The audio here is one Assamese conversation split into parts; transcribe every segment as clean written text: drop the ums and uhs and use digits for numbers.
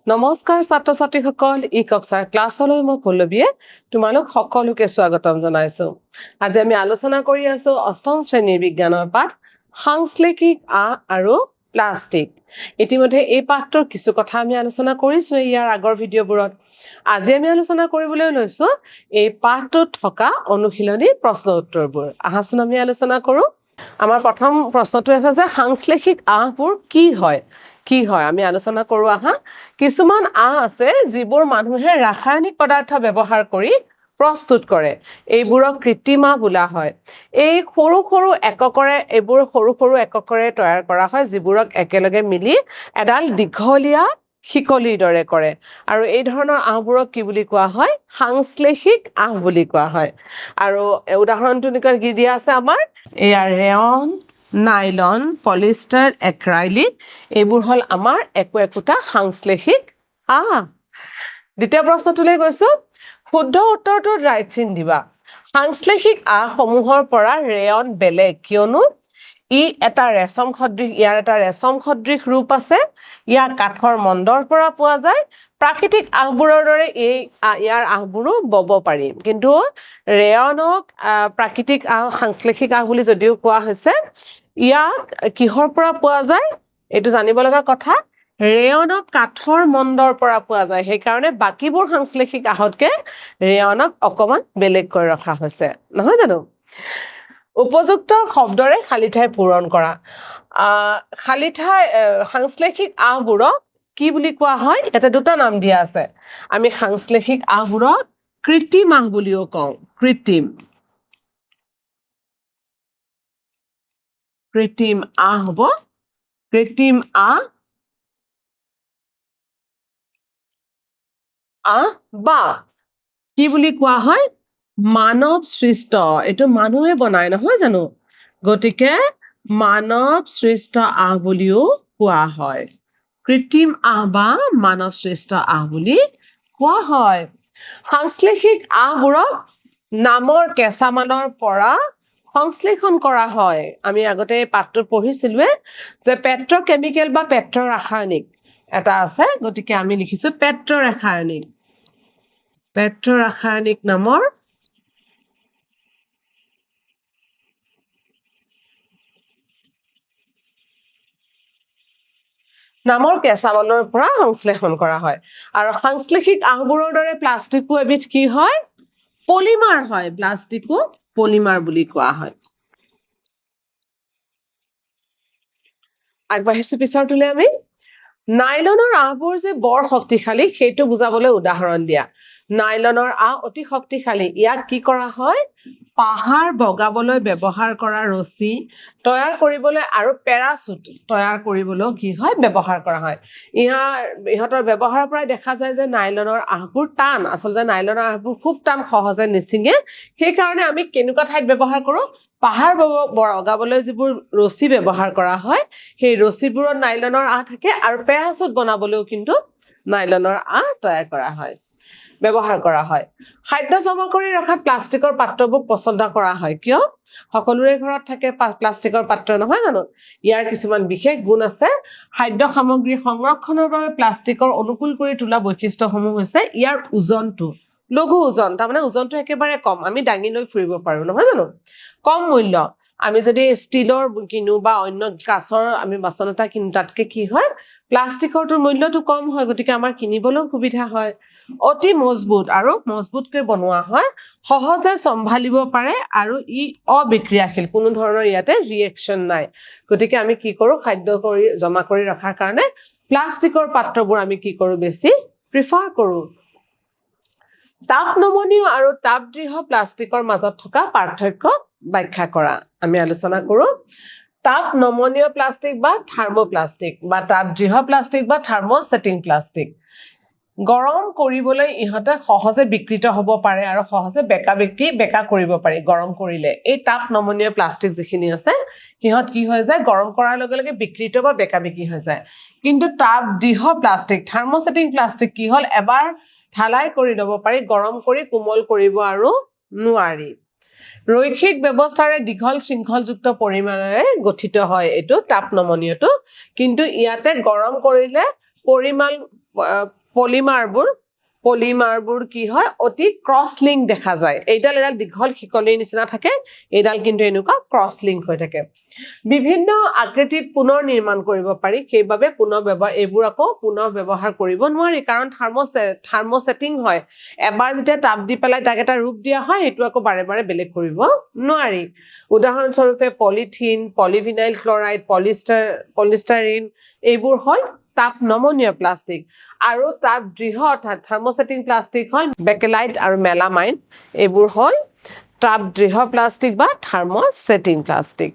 নমস্কাৰ ছাত্ৰ ছাত্ৰীসকল ই কক্সাৰ ক্লাছলৈ মই পল্লৱীয়ে তোমালোক সকলোকে স্বাগতম জনাইছো। আজি আমি আলোচনা কৰি আছো অষ্টম শ্ৰেণীৰ বিজ্ঞানৰ পাঠ সাংশ্লেষিক আ আৰু প্লাষ্টিক। ইতিমধ্যে এই পাঠটোৰ কিছু কথা আমি আলোচনা কৰিছো ইয়াৰ আগৰ ভিডিঅ'বোৰত। আজি আমি আলোচনা কৰিবলৈ লৈছো এই পাঠটোত থকা অনুশীলনী প্ৰশ্ন উত্তৰবোৰ। আহাচোন আমি আলোচনা কৰো। আমাৰ প্ৰথম প্ৰশ্নটো আছে যে সাংশ্লেষিক আবোৰ কি হয় আমি আলোচনা কৰো আহা। কিছুমান আ আছে যিবোৰ মানুহে ৰাসায়নিক পদাৰ্থ ব্যৱহাৰ কৰি প্ৰস্তুত কৰে, এইবোৰক কৃত্ৰিম আ বোলা হয়। এই সৰু সৰু এককৰে তৈয়াৰ কৰা হয় যিবোৰক একেলগে মিলি এডাল দীঘলীয়া শিকলিৰ দৰে কৰে, আৰু এই ধৰণৰ আহবোৰক কি বুলি কোৱা হয়? সাংশ্লেষিক আহ বুলি কোৱা হয়। আৰু উদাহৰণটো কি দিয়া আছে আমাৰ? এয়া ৰেয়ন, নাইলন, পলিষ্টাৰ, এক্ৰাইলিক, এইবোৰ হ'ল আমাৰ একোটা সাংশ্লেষিক আহ। দ্বিতীয় প্ৰশ্নটোলৈ গৈছো। শুদ্ধ উত্তৰটোত ৰাইট চিন দিবা। সাংশ্লেষিক আহসমূহৰ পৰা ৰেয়ন বেলেগ কিয়নো ইয়াৰ এটা ৰেচম সদৃশ ৰূপ আছে। ইয়াক কাঠৰ মণ্ডৰ পৰা পোৱা যায়। প্ৰাকৃতিক আহবোৰৰ দৰে ইয়াৰ আহবোৰো বব পাৰি, কিন্তু ৰেয়নক প্ৰাকৃতিক সাংশ্লেষিক আহ বুলি যদিও কোৱা হৈছে, ইয়াক কিহৰ পৰা পোৱা যায় এইটো জানিব লগা কথা। ৰেয়নক কাঠৰ মণ্ডৰ পৰা পোৱা যায়, সেইকাৰণে বাকীবোৰ সাংশ্লেষিক আহতকে ৰেয়নক অকমান বেলেগকৈ ৰখা হৈছে, নহয় জানো? উপযুক্ত শব্দৰে খালী ঠাই পূৰণ কৰা। খালী ঠাই সাংশ্লেষিক আহবোৰক কি বুলি কোৱা হয়? ইয়াতে দুটা নাম দিয়া আছে। আমি সাংশ্লেষিক আহবোৰক কৃত্ৰিম আহ বুলিও কওঁ। কৃত্ৰিম আহ হ'ব। কৃত্ৰিম আহ বা কি বুলি কোৱা হয়? মানৱ সৃষ্ট। এইটো মানুহে বনায়, নহয় জানো? গতিকে মানৱ সৃষ্ট আহ বুলিও কোৱা হয়। কৃত্ৰিম আহ বা মানৱ সৃষ্ট আহ বুলি কোৱা হয়। সাংশ্লেষিক আহবোৰক নামৰ কেঁচা মালৰ পৰা সংশ্লেষণ কৰা হয়। আমি আগতে এই পাঠটোত পঢ়িছিলোৱে যে পেট্ৰকেমিকেল বা পেট্ৰৰাসায়নিক এটা আছে, গতিকে আমি লিখিছো পেট্ৰৰাসায়নিক নামৰ কেঁচা মালৰ পৰা সংশ্লেষণ কৰা হয়। আৰু সাংশ্লেষিক আহবোৰৰ দৰে প্লাষ্টিকো এবিধ কি হয়? পলিমাৰ হয়। প্লাষ্টিকো পলিমাৰ বুলি কোৱা হয়। আগবাঢ়িছো পিছৰটোলে আমি। নাইলনৰ আহবোৰ যে বৰ শক্তিশালী সেইটো বুজাবলৈ উদাহৰণ দিয়া। নাইলনৰ আহ অতি শক্তিশালী। ইয়াক কি কৰা হয়? পাহাৰ বগাবলৈ ব্যৱহাৰ কৰা ৰছী তৈয়াৰ কৰিবলৈ আৰু পেৰাচুট তৈয়াৰ কৰিবলৈও কি হয়? ব্যৱহাৰ কৰা হয়। ইহঁতৰ ব্যৱহাৰৰ পৰাই দেখা যায় যে নাইলনৰ আহবোৰ টান। আচলতে নাইলনৰ আহবোৰ খুব টান, সহজে নিছিঙে। সেইকাৰণে আমি কেনেকুৱা ঠাইত ব্যৱহাৰ কৰোঁ? পাহাৰ বগাবলৈ যিবোৰ ৰছী ব্যৱহাৰ কৰা হয়, সেই ৰছীবোৰত নাইলনৰ আহ থাকে, আৰু পেৰাচুট বনাবলৈও কিন্তু নাইলনৰ আহ তৈয়াৰ কৰা হয়, ব্যৱহাৰ কৰা হয়। খাদ্য জমা কৰি ৰখাত প্লাষ্টিকৰ পাত্ৰবোৰ পচন্দ কৰা হয়। কিয়? সকলোৰে ঘৰত থাকে প্লাষ্টিকৰ পাত্ৰ, নহয় জানো? ইয়াৰ কিছুমান বিশেষ গুণ আছে। খাদ্য সামগ্ৰী সংৰক্ষণৰ বাবে প্লাষ্টিকৰ অনুকূল কৰি তোলা বৈশিষ্ট্যসমূহ হৈছে ইয়াৰ ওজনটো লঘু ওজন, তাৰমানে ওজনটো একেবাৰে কম, আমি দাঙি লৈ ফুৰিব পাৰো, নহয় জানো? কম মূল্য। আমি যদি ষ্টীলৰ কিনো বা অন্য কাঁচৰ আমি বাচন এটা কিনো, তাতকে কি হয়? প্লাষ্টিকৰটো মূল্যটো কম হয়, গতিকে আমাৰ কিনিবলৈও সুবিধা হয়। অতি মজবুত আৰু মজবুতকৈ বনোৱা হয়, সহজে চম্ভালিব পাৰে, আৰু ই অবিক্ৰিয়াশীল, কোনো ধৰণৰ ইয়াতে ৰিয়েকশ্যন নাই। গতিকে আমি কি কৰোঁ? খাদ্য জমা কৰি ৰখাৰ কাৰণে প্লাষ্টিকৰ পাত্ৰবোৰ আমি কি কৰোঁ? বেছি প্ৰিফাৰ কৰোঁ। তাপ নমনীয় আৰু তাপদৃঢ় প্লাষ্টিকৰ মাজত থকা পাৰ্থক্য ব্যাখ্যা কৰা। আমি আলোচনা কৰোঁ। তাপ নমনীয় প্লাষ্টিক বা থাৰ্মোপ্লাষ্টিক, বা তাপদৃঢ় প্লাষ্টিক বা থাৰ্মোছেটিং প্লাষ্টিক। গৰম কৰিবলৈ ইহঁতে সহজে বিকৃত হ'ব পাৰে আৰু সহজে বেকা কৰিব পাৰি গৰম কৰিলে। এই তাপ নমনীয় প্লাষ্টিক যিখিনি আছে, সিহঁত কি হৈ যায়? গৰম কৰাৰ লগে লগে বিকৃত বা বেকি হৈ যায়। কিন্তু তাপদৃঢ় প্লাষ্টিক, থাৰ্মোছেটিং প্লাষ্টিক কি হ'ল? এবাৰ ঢালাই কৰি ল'ব পাৰি, গৰম কৰি কোমল কৰিব আৰু নোৱাৰি। ৰৈখিক ব্যৱস্থাৰে দীঘল শৃংখলযুক্ত পৰিমাণেৰে গঠিত হয় এইটো তাপ নমনীয়টো, কিন্তু ইয়াতে গৰম কৰিলে পলিমাৰবোৰ কি হয় অতি ক্ৰছ লিংক দেখা যায় এডাল দীঘল শিকলিৰ নিচিনা থাকে এডাল কিন্তু এনেকুৱা ক্ৰছ লিংক হৈ থাকে বিভিন্ন আকৃতিত পুনৰ নিৰ্মাণ কৰিব পাৰি সেইবাবে এইবোৰ আকৌ পুনৰ ব্যৱহাৰ কৰিব নোৱাৰি কাৰণ থাৰ্মোছেটিং হয় এবাৰ যেতিয়া তাপ দি পেলাই তাক এটা ৰূপ দিয়া হয় সেইটো আকৌ বাৰে বাৰে বেলেগ কৰিব নোৱাৰি উদাহৰণস্বৰূপে পলিথিন পলিভিনাইল ক্লৰাইড পলিষ্টাৰিন এইবোৰ হ'ল তাপ নমনীয় প্লাষ্টিক আৰু তাপ দৃঢ় অৰ্থাৎ থাৰ্মোছেটিং প্লাষ্টিক হ'ল বেকেলাইট আৰু মেলামাইন এইবোৰ হ'ল তাপ দৃঢ় প্লাষ্টিক বা থাৰ্মোছেটিং প্লাষ্টিক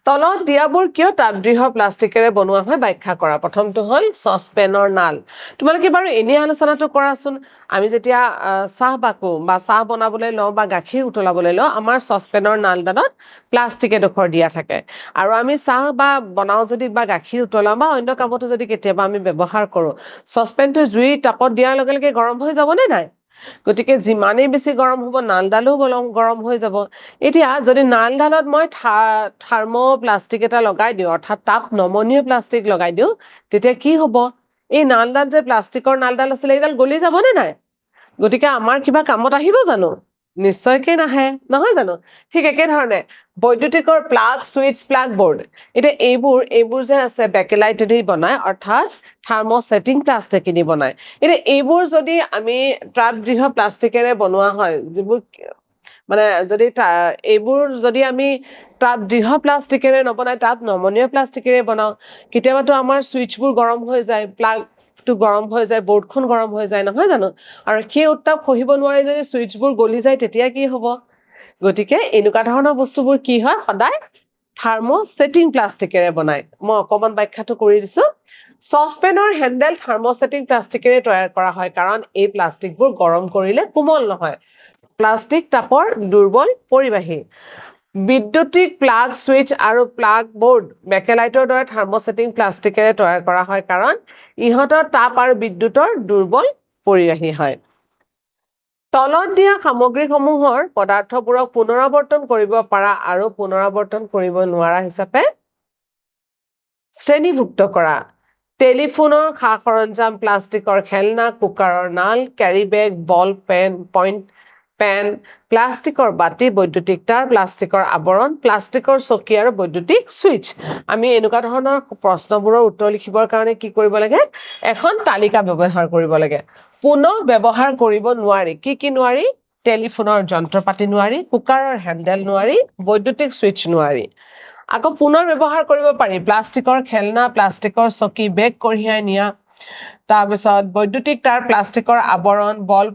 তলত দিয়াবোৰ কিয় তাপ দৃঢ় প্লাষ্টিকেৰে বনোৱা হয় ব্যাখ্যা কৰা প্ৰথমটো হ'ল সসপেনৰ নাল তোমালোকে বাৰু এনে আলোচনাটো কৰাচোন আমি যেতিয়া চাহ বাকো বা চাহ বনাবলৈ লওঁ বা গাখীৰ উতলাবলৈ লওঁ আমাৰ সসপেনৰ নালডালত প্লাষ্টিক এডোখৰ দিয়া থাকে আৰু আমি চাহ বা বনাও যদি বা গাখীৰ উতলাও বা অন্য কামতো যদি কেতিয়াবা আমি ব্যৱহাৰ কৰোঁ সসপেনটো জুইৰ তাপত দিয়াৰ লগে লগে গৰম হৈ যাবনে নাই গতিকে যিমানেই বেছি গৰম হ'ব নালডালো গৰম হৈ যাব এতিয়া যদি নালডালত মই থাৰ্মো প্লাষ্টিক এটা লগাই দিওঁ অৰ্থাৎ তাপ নমনীয় প্লাষ্টিক লগাই দিওঁ তেতিয়া কি হ'ব এই নালডাল যে প্লাষ্টিকৰ নালডাল আছিলে এইডাল গলি যাবনে নাই গতিকে আমাৰ কিবা কামত আহিব জানো নিশ্চয়কৈ নাহে নহয় জানো ঠিক একেধৰণে বৈদ্যুতিকৰ প্লাগ সুইচ প্লাগ বোৰ্ড এতিয়া এইবোৰ যে আছে বেকেলাইটেদি বনায় অৰ্থাৎ থাৰ্মোছেটিং প্লাষ্টিকেদি বনায় এতিয়া এইবোৰ যদি আমি তাপ দৃঢ় প্লাষ্টিকেৰে বনোৱা হয় যিবোৰ মানে এইবোৰ যদি আমি তাপ দৃঢ় প্লাষ্টিকেৰে নবনাই তাপ নমনীয় প্লাষ্টিকেৰে বনাওঁ কেতিয়াবাতো আমাৰ সুইচবোৰ গৰম হৈ যায় প্লাগটো গৰম হৈ যায় বৰ্ডখন গৰম হৈ যায় নহয় জানো আৰু সেই উত্তাপ সহিব নোৱাৰি যদি সুইচবোৰ গলি যায় তেতিয়া কি হ'ব গতিকে এনেকুৱা ধৰণৰ বস্তুবোৰ কি হয় সদায় থাৰ্মোছেটিং প্লাষ্টিকেৰে বনায় মই অকণমান ব্যাখ্যাটো কৰি দিছোঁ সসপেনৰ হেণ্ডেল থাৰ্মোছেটিং প্লাষ্টিকেৰে তৈয়াৰ কৰা হয় কাৰণ এই প্লাষ্টিকবোৰ গৰম কৰিলে কোমল নহয় প্লাষ্টিক তাপৰ দুৰ্বল পৰিবাহী বিদ্যুতিক প্লাগ সুইচ আৰু প্লাগ বোৰ্ড বেকেলাইটৰ দৰে থাৰ্মোছেটিং প্লাষ্টিকেৰে তৈয়াৰ কৰা হয় কাৰণ ইহঁতৰ তাপ আৰু বিদ্যুতৰ দুৰ্বল পৰিবাহী হয় তলত দিয়া সামগ্ৰীসমূহৰ পদাৰ্থবোৰক পুনৰাৱৰ্তন কৰিব পৰা আৰু পুনৰাৱৰ্তন কৰিব নোৱাৰা হিচাপে শ্ৰেণীভুক্ত কৰা টেলিফোনৰ সা সৰঞ্জাম প্লাষ্টিকৰ খেলনা কুকাৰৰ নাল কেৰি বেগ বল পেন প্লাষ্টিকৰ বাতি বৈদ্যুতিক তাঁৰ প্লাষ্টিকৰ আৱৰণ প্লাষ্টিকৰ চকী আৰু বৈদ্যুতিক সুইচ আমি এনেকুৱা ধৰণৰ প্ৰশ্নবোৰৰ উত্তৰ লিখিবৰ কাৰণে কি কৰিব লাগে এখন তালিকা ব্যৱহাৰ কৰিব লাগে পুনৰ ব্যৱহাৰ কৰিব নোৱাৰি কি নোৱাৰি টেলিফোনৰ যন্ত্ৰপাতি নোৱাৰি কুকাৰৰ হেণ্ডেল নোৱাৰি বৈদ্যুতিক সুইচ নোৱাৰি আকৌ পুনৰ ব্যৱহাৰ কৰিব পাৰি প্লাষ্টিকৰ খেলনা প্লাষ্টিকৰ চকী বেগ কঢ়িয়াই নিয়া তাৰপিছত বৈদ্যুতিক তাঁৰ প্লাষ্টিকৰ আৱৰণ বল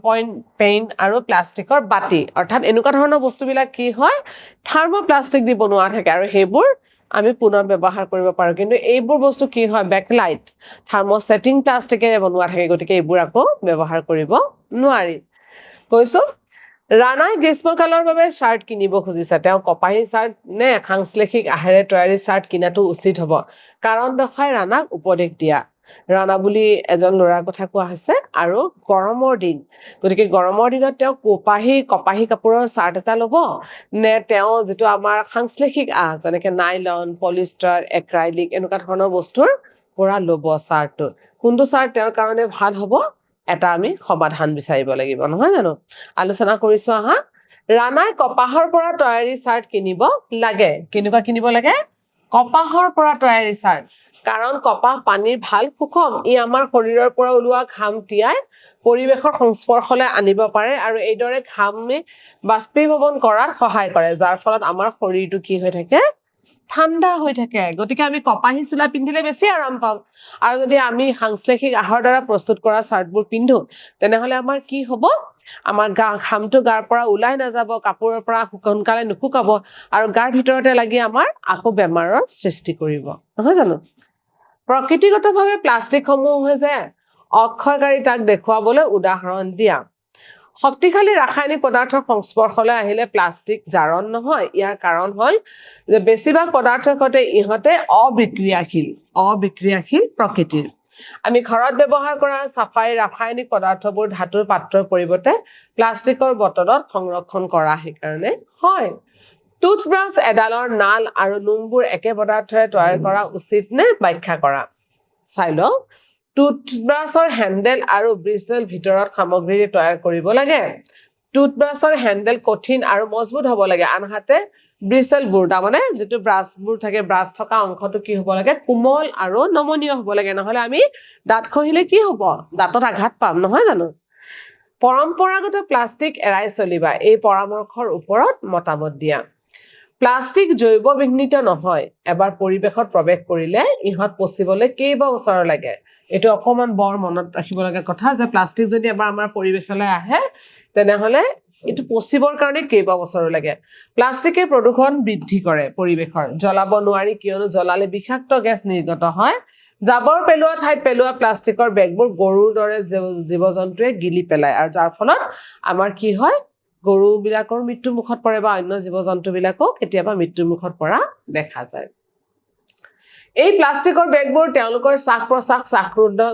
পেইন আৰু প্লাষ্টিকৰ বাতি অৰ্থাৎ এনেকুৱা ধৰণৰ বস্তুবিলাক কি হয় থাৰ্মোপ্লাষ্টিক দি বনোৱা থাকে আৰু সেইবোৰ আমি পুনৰ ব্যৱহাৰ কৰিব পাৰোঁ কিন্তু এইবোৰ বস্তু কি হয় বেকলাইট থাৰ্মোছেটিং প্লাষ্টিকেৰে বনোৱা থাকে গতিকে এইবোৰ আকৌ ব্যৱহাৰ কৰিব নোৱাৰি কৈছোঁ ৰাণাই গ্ৰীষ্মকালৰ বাবে শাৰ্ট কিনিব খুজিছে তেওঁ কপাহী শাৰ্ট নে সাংশ্লেষিক আহেৰে তৈয়াৰী শাৰ্ট কিনাটো উচিত হ'ব কাৰণ দৰ্শাই ৰাণাক উপদেশ দিয়া ৰাণা বুলি এজন ল'ৰাৰ কথা কোৱা হৈছে আৰু গৰমৰ দিন গতিকে গৰমৰ দিনত তেওঁ কপাহী কাপোৰৰ শাৰ্ট এটা ল'ব নে তেওঁ যিটো আমাৰ সাংশ্লেষিক আহ যেনেকৈ নাইলন পলিষ্টাৰ এক্ৰাইলিক এনেকুৱা ধৰণৰ বস্তুৰ পৰা ল'ব শাৰ্টটো কোনটো শাৰ্ট তেওঁৰ কাৰণে ভাল হ'ব এটা আমি সমাধান বিচাৰিব লাগিব নহয় জানো আলোচনা কৰিছোঁ আহা ৰাণাই কপাহৰ পৰা তৈয়াৰী শাৰ্ট কিনিব লাগে কেনেকুৱা কিনিব লাগে কপাহৰ পৰা তৈয়াৰী শাৰ্ট কাৰণ কপাহ পানীৰ ভাল সুষম ই আমাৰ শৰীৰৰ পৰা ওলোৱা ঘাম তিয়াই পৰিৱেশৰ সংস্পৰ্শলৈ আনিব পাৰে আৰু এইদৰে ঘামে বাষ্পীভৱন কৰাত সহায় কৰে যাৰ ফলত আমাৰ শৰীৰটো কি হৈ থাকে ঠাণ্ডা হৈ থাকে গতিকে আমি কপাহী চোলা পিন্ধিলে বেছি আৰাম পাম আৰু যদি আমি সাংশ্লেষিক আহাৰৰ দ্বাৰা প্ৰস্তুত কৰা শাৰ্টবোৰ পিন্ধো তেনেহ'লে আমাৰ কি হ'ব আমাৰ ঘামটো গাৰ পৰা ওলাই নাযাব কাপোৰৰ পৰা সোনকালে নুশুকাব আৰু গাৰ ভিতৰতে লাগি আমাৰ আকৌ বেমাৰৰ সৃষ্টি কৰিব নহয় জানো প্ৰকৃতিগতভাৱে প্লাষ্টিকসমূহ হৈছে অক্ষয়কাৰী তাক দেখুৱাবলৈ উদাহৰণ দিয়া শক্তিশালী ৰাসায়নিক পদাৰ্থৰ সংস্পৰ্শলৈ আহিলে প্লাষ্টিক জাৰণ নহয় ইয়াৰ কাৰণ হ'ল যে বেছিভাগ পদাৰ্থৰ সৈতে ইহঁতে অবিক্ৰিয়াশীল প্ৰকৃতিৰ আমি ঘৰত ব্যৱহাৰ কৰা চাফাই ৰাসায়নিক পদাৰ্থবোৰ ধাতুৰ পাত্ৰৰ পৰিৱৰ্তে প্লাষ্টিকৰ বটলত সংৰক্ষণ কৰা সেইকাৰণে হয় টুথব্ৰাছ এডালৰ নাল আৰু নোমবোৰ একে পদাৰ্থৰে তৈয়াৰ কৰা উচিত নে ব্যাখ্যা কৰা চাই লওঁ টুথব্ৰাছৰ হেণ্ডেল আৰু ব্ৰিজেল ভিতৰত সামগ্ৰীৰে তৈয়াৰ কৰিব লাগে টুথব্ৰাছৰ হেণ্ডেল কঠিন আৰু মজবুত হ'ব লাগে আনহাতে ব্ৰিজেলবোৰ তাৰমানে যেটো ব্ৰাছবোৰ থাকে ব্ৰাছ থকা অংশটো কি হ'ব লাগে কোমল আৰু নমনীয় হ'ব লাগে নহলে আমি দাঁত খহিলে কি হ'ব দাঁতত আঘাত পাম নহয় জানো পৰম্পৰাগত প্লাষ্টিক এৰাই চলিবা এই পৰামৰ্শৰ ওপৰত মতামত দিয়া প্লাষ্টিক জৈৱ বিঘ্নিত নহয় এবাৰ পৰিবেশত প্ৰৱেশ কৰিলে ইহত পচিবলৈ কেইবা বছৰ লাগে এটো অকমান বৰ মনত ৰাখিব লগা কথা যে প্লাষ্টিক যদি এবাৰ আমাৰ পৰিবেশলৈ আহে তেনেহলে এটো পচিবৰ কাৰণে কেইবা বছৰ লাগে প্লাষ্টিকে প্ৰদূষণ বৃদ্ধি কৰে পৰিবেশৰ জ্বলাব নোৱাৰি কিয়নো জ্বলালে বিষাক্ত গেছ নিৰ্গত হয় জাবৰ পেলোৱা ঠাইত পেলোৱা প্লাষ্টিকৰ বেগবোৰ গৰুৰ দৰে জীৱ-জন্তুৱে গিলি পেলায় আৰু যাৰ ফলত আমাৰ কি হয় গৰু বিলাকৰ মৃত্যু মুখত পৰে বা অন্য জীৱ-জন্তু বিলাকো কেতিয়াবা মৃত্যু মুখত পৰা দেখা যায় এই প্লাষ্টিকৰ বেগবোৰ তেওঁলোকৰ শ্বাস-প্ৰশ্বাস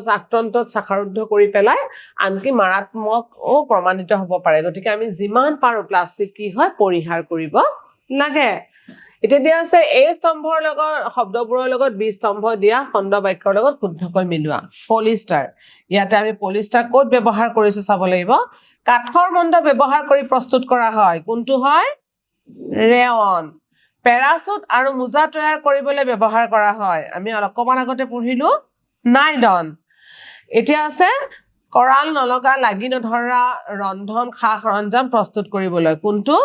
শ্বাসতন্ত্ৰত শাখাৰুদ্ধ কৰি পেলাই আনকি মাৰাত্মক ও প্ৰমাণিত হ'ব পাৰে গতিকে আমি যিমান পাৰো প্লাষ্টিক কি হয় পৰিহাৰ কৰিব লাগে এটা দিয়া আছে এই স্তম্ভৰ লগত শব্দবোৰৰ লগত বি স্তম্ভ দিয়া খণ্ড বাক্যৰ লগত শুদ্ধকৈ মিলোৱা পলিষ্টাৰ ইয়াতে আমি পলিষ্টাৰ কোড ব্যৱহাৰ কৰিছো চাব লাগিব কাঠৰ মণ্ড ব্যৱহাৰ কৰি প্ৰস্তুত কৰা হয় কোনটো হয় ৰেয়ন পেৰাসুট আৰু মোজা তৈয়াৰ কৰিবলৈ ব্যৱহাৰ কৰা হয় আমি অকমান আগতে পঢ়িলো নাইলন এতিয়া আছে কৰাল নলগা লাগি নধৰা ৰন্ধন খা সৰঞ্জাম প্ৰস্তুত কৰিবলৈ কোনটো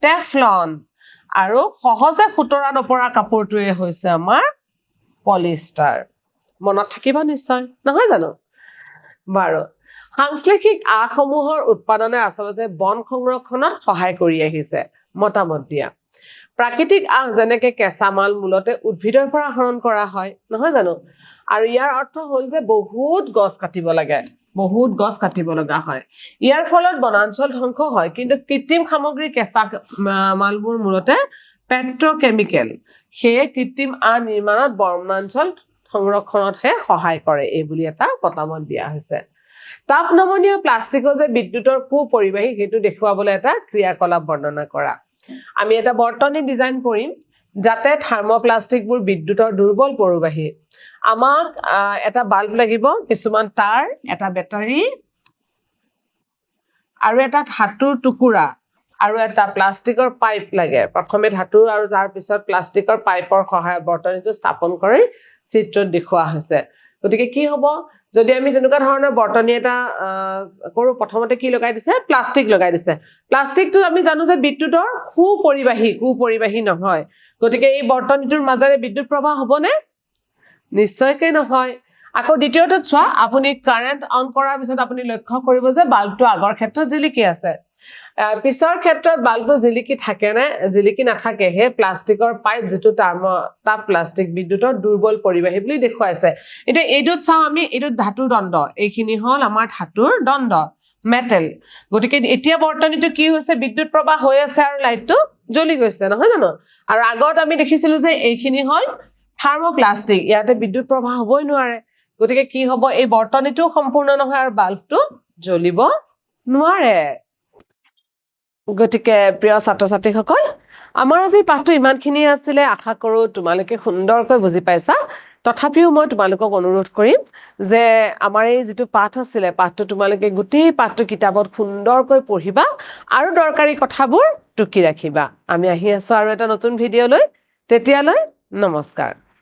টেফলন আৰু সহজে ফুটৰা নপৰা কাপোৰটোৱে হৈছে আমাৰ পলিষ্টাৰ মনত থাকিব নিশ্চয় নহয় জানো বাৰু সাংশ্লেষিক আসমূহৰ উৎপাদনে আচলতে বন সংৰক্ষণত সহায় কৰি আহিছে মতামত দিয়া প্ৰাকৃতিক যেনেকে কেঁচা মাল মূলতে উদ্ভিদৰ পৰা আহৰণ কৰা হয় নহয় জানো আৰু ইয়াৰ অৰ্থ হ'ল যে বহুত গছ কাটিব লাগে বহুত গছ কাটিব লগা হয় ইয়াৰ ফলত বনাঞ্চল ধ্বংস হয় কিন্তু কৃত্ৰিম সামগ্ৰী কেঁচা মালবোৰ মূলতে পেট্ৰকেমিকেল সেই কৃত্ৰিম নিৰ্মাণত বনাঞ্চল সংৰক্ষণতহে সহায় কৰে এই বুলি এটা মতামত দিয়া হৈছে তাপ নমনীয় প্লাষ্টিকো যে বিদ্যুতৰ কুপৰিবাহী সেইটো দেখুৱাবলৈ এটা ক্ৰিয়াকলাপ বৰ্ণনা কৰা আমি এটা বৰ্তনী ডিজাইন কৰিম যাতে থাৰ্মোপ্লাষ্টিকবোৰ বিদ্যুতৰ দুৰ্বল পৰিবাহী আমাক এটা বাল্ব লাগিব কিছুমান তাৰ এটা বেটাৰী আৰু এটা ধাতুৰ টুকুৰা আৰু এটা প্লাষ্টিকৰ পাইপ লাগে প্ৰথমে ধাতু আৰু তাৰ পিছত প্লাষ্টিকৰ পাইপৰ সহায়ত বৰ্তনীটো স্থাপন কৰি চিত্ৰত দেখুওৱা হৈছে গতিকে কি হ'ব যদি আমি তেনেকুৱা ধৰণৰ বৰ্তনী এটা কৰো প্ৰথমতে কি লগাই দিছে প্লাষ্টিক লগাই দিছে প্লাষ্টিকটো আমি জানো যে বিদ্যুতৰ কুপৰিবাহী নহয় গতিকে এই বৰ্তনীটোৰ মাজেৰে বিদ্যুৎ প্ৰবাহ হ'বনে নিশ্চয়কৈ নহয় আকৌ দ্বিতীয়টোত চোৱা আপুনি কাৰেন্ট অন কৰাৰ পিছত আপুনি লক্ষ্য কৰিব যে বাল্বটো আগৰ ক্ষেত্ৰত জিলিকি আছে পিছৰ ক্ষেত্ৰত বাল্বটো জিলিকি থাকে নে জিলিকি নাথাকে হে প্লাষ্টিকৰ পাইপ যেটো তাপ প্লাষ্টিক বিদ্যুতৰ দুৰ্বল পৰিবাহী বুলি দেখুৱাইছে এটা এইটোত চাও আমি এইটো ধাতুৰ দণ্ড এইখিনি হল আমাৰ ধাতুৰ দণ্ড মেটেল গতিকে এতিয়া বৰ্তনীটো কি হৈছে বিদ্যুৎ প্ৰবাহ হৈ আছে আৰু লাইটটো জ্বলি গৈছে নহয় জানো আৰু আগত আমি দেখিছিলো যে এইখিনি হল থাৰ্মোপ্লাষ্টিক ইয়াতে বিদ্যুৎ প্ৰবাহ হ'বই নোৱাৰে গতিকে কি হ'ব এই বৰ্তনীটো সম্পূৰ্ণ নহয় আৰু বাল্বটো জ্বলিব নোৱাৰে গতিকে প্ৰিয় ছাত্ৰ-ছাত্ৰীসকল আমাৰ আজি পাঠটো ইমানখিনি আছিল আশা কৰো তোমালোকে সুন্দৰকৈ বুজি পাইছা তথাপিও মই তোমালোকক অনুৰোধ কৰিম যে আমাৰ এই যেটো পাঠ আছিল পাঠটো তোমালোকে গোটেই পাঠটো কিতাপত সুন্দৰকৈ পঢ়িবা আৰু দৰকাৰী কথাবোৰ টুকি ৰাখিবা আমি আহি আছো আৰু এটা নতুন ভিডিঅ লৈ তেতিয়ালৈ নমস্কাৰ